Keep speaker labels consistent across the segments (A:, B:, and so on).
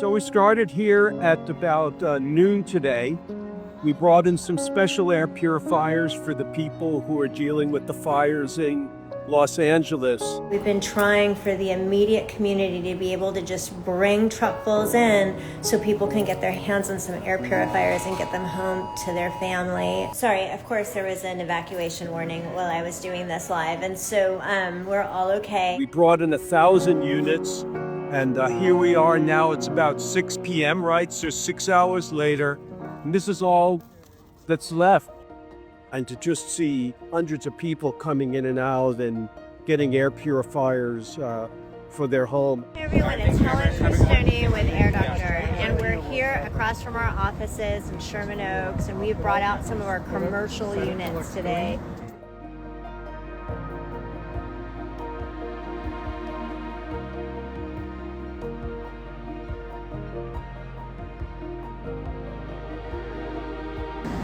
A: So we started here at about noon today. We brought in some special air purifiers for the people who are dealing with the fires in Los Angeles.
B: We've been trying for the immediate community to be able to just bring truckfuls in so people can get their hands on some air purifiers and get them home to their family. Sorry, of course there was an evacuation warning while I was doing this live, and so we're all okay.
A: We brought in 1,000 units, and here we are now. It's about 6 p.m., right? So 6 hours later, and this is all that's left. And to just see hundreds of people coming in and out and getting air purifiers for their home.
B: Hey everyone, it's Helen Cristoni with Air Doctor, and we're here across from our offices in Sherman Oaks, and we've brought out some of our commercial units today.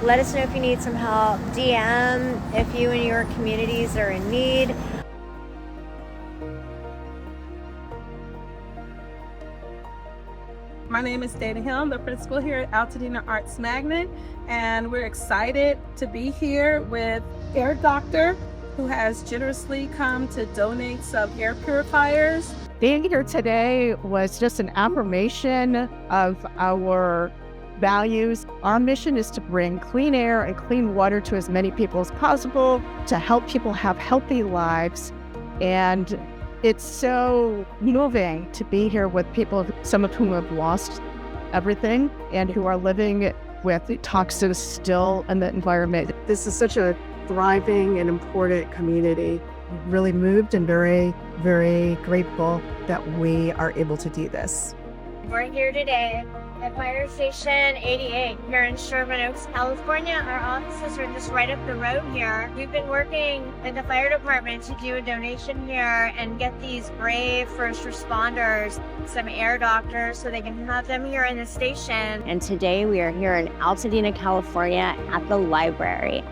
B: Let us know if you need some help. DM if you and your communities are in need.
C: My name is Dana Hill. I'm the principal here at Altadena Arts Magnet, and we're excited to be here with Air Doctor, who has generously come to donate some air purifiers.
D: Being here today was just an affirmation of our values. Our mission is to bring clean air and clean water to as many people as possible, to help people have healthy lives. And it's so moving to be here with people, some of whom have lost everything and who are living with toxins still in the environment.
E: This is such a thriving and important community. Really moved and very, very grateful that we are able to do this.
B: We're here today at Fire Station 88 here in Sherman Oaks, California. Our offices are just right up the road here. We've been working with the fire department to do a donation here and get these brave first responders some air doctors so they can have them here in the station. And today we are here in Altadena, California at the library.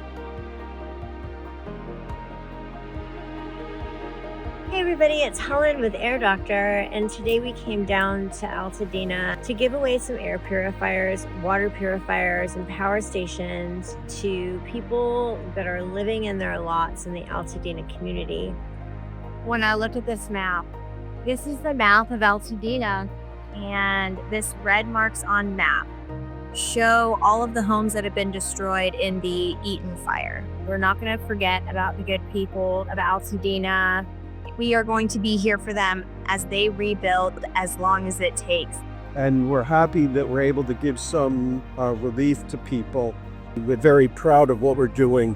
B: Hey everybody, it's Helen with Air Doctor, and today we came down to Altadena to give away some air purifiers, water purifiers, and power stations to people that are living in their lots in the Altadena community. When I look at this map, this is the map of Altadena, and this red marks on map show all of the homes that have been destroyed in the Eaton Fire. We're not going to forget about the good people of Altadena. We are going to be here for them as they rebuild as long as it takes.
A: And we're happy that we're able to give some relief to people. We're very proud of what we're doing.